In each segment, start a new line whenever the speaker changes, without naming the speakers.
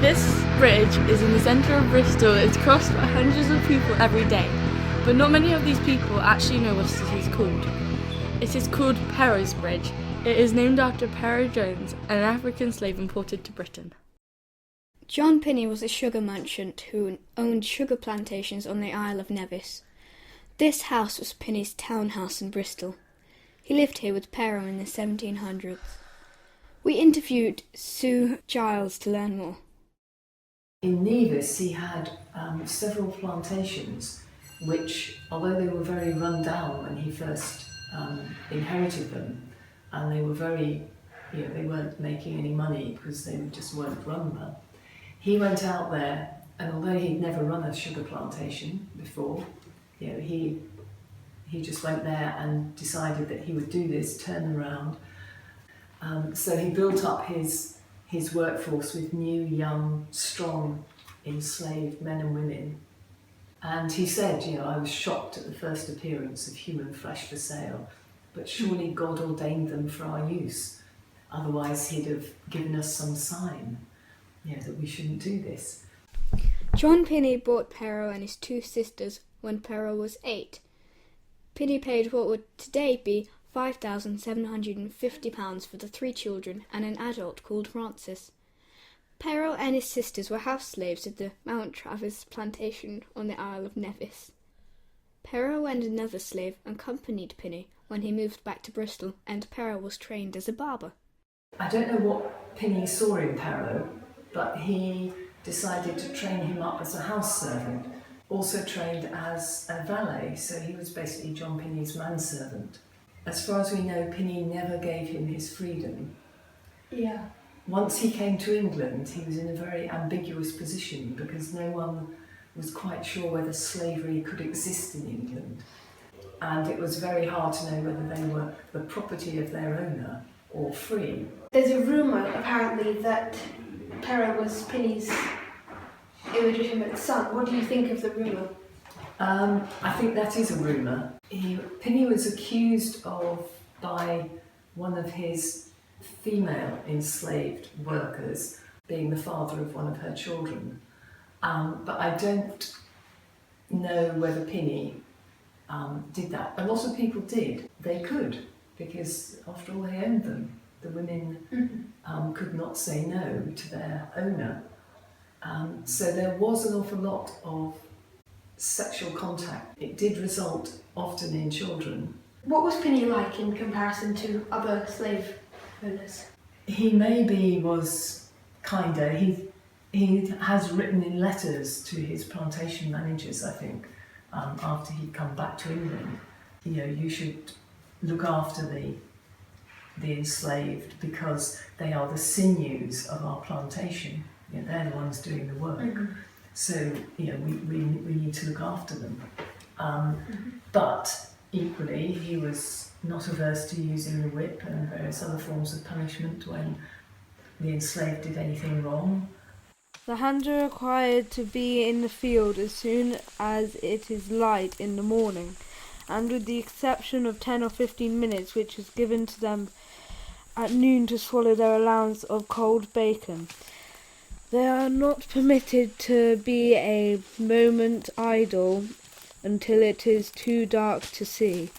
This bridge is in the centre of Bristol. It's crossed by hundreds of people every day, but not many of these people actually know what it is called. It is called Perrow's Bridge. It is named after Perrow Jones, an African slave imported to Britain.
John Pinney was a sugar merchant who owned sugar plantations on the Isle of Nevis. This house was Pinney's townhouse in Bristol. He lived here with Perrow in the 1700s. We interviewed Sue Giles to learn more.
In Nevis he had several plantations which, although they were very run down when he first inherited them, and they were very, they weren't making any money because they just weren't run well. He went out there, and although he'd never run a sugar plantation before, he just went there and decided that he would do this, turn around. So he built up his workforce with new, young, strong, enslaved men and women. And he said, I was shocked at the first appearance of human flesh for sale, but surely God ordained them for our use. Otherwise he'd have given us some sign, that we shouldn't do this.
John Pinney bought Perrow and his two sisters when Perrow was 8. Pinney paid what would today be £5,750 for the 3 children and an adult called Francis. Perrow and his sisters were house slaves at the Mount Travis plantation on the Isle of Nevis. Perrow and another slave accompanied Pinney when he moved back to Bristol, and Perrow was trained as a barber.
I don't know what Pinney saw in Perrow, but he decided to train him up as a house servant, also trained as a valet, so he was basically John Pinney's manservant. As far as we know, Pinney never gave him his freedom.
Yeah.
Once he came to England, he was in a very ambiguous position because no one was quite sure whether slavery could exist in England. And it was very hard to know whether they were the property of their owner or free.
There's a rumour, apparently, that Perrow was Pinney's illegitimate son. What do you think of the rumour?
I think that is a rumour. Pinney was accused by one of his female enslaved workers being the father of one of her children. But I don't know whether Pinney did that. A lot of people did. They could, because after all they owned them. The women could not say no to their owner. So there was an awful lot of sexual contact. It did result often in children.
What was Pinney like in comparison to other slave owners?
He maybe was kinder. He has written in letters to his plantation managers, I think, after he'd come back to England, you should look after the enslaved because they are the sinews of our plantation. They're the ones doing the work. Mm-hmm. So, we need to look after them. But equally, he was not averse to using the whip and various other forms of punishment when the enslaved did anything wrong.
The hands are required to be in the field as soon as it is light in the morning, and with the exception of 10 or 15 minutes which is given to them at noon to swallow their allowance of cold bacon. They are not permitted to be a moment idle until it is too dark to see,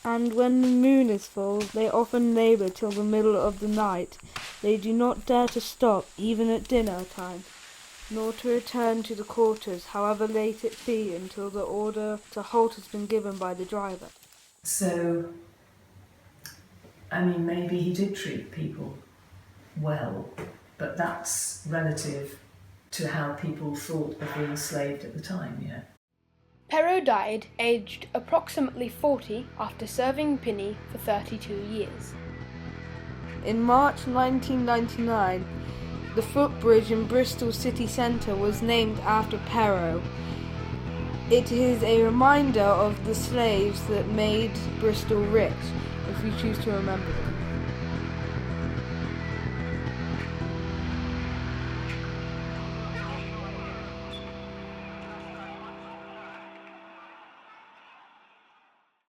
and when the moon is full they often labour till the middle of the night. They do not dare to stop even at dinner time, nor to return to the quarters, however late it be, until the order to halt has been given by the driver.
So, maybe he did treat people well, but that's relative to how people thought of the enslaved at the time,
Perrow died aged approximately 40 after serving Pinney for 32 years.
In March 1999, the footbridge in Bristol city centre was named after Perrow. It is a reminder of the slaves that made Bristol rich, if we choose to remember them.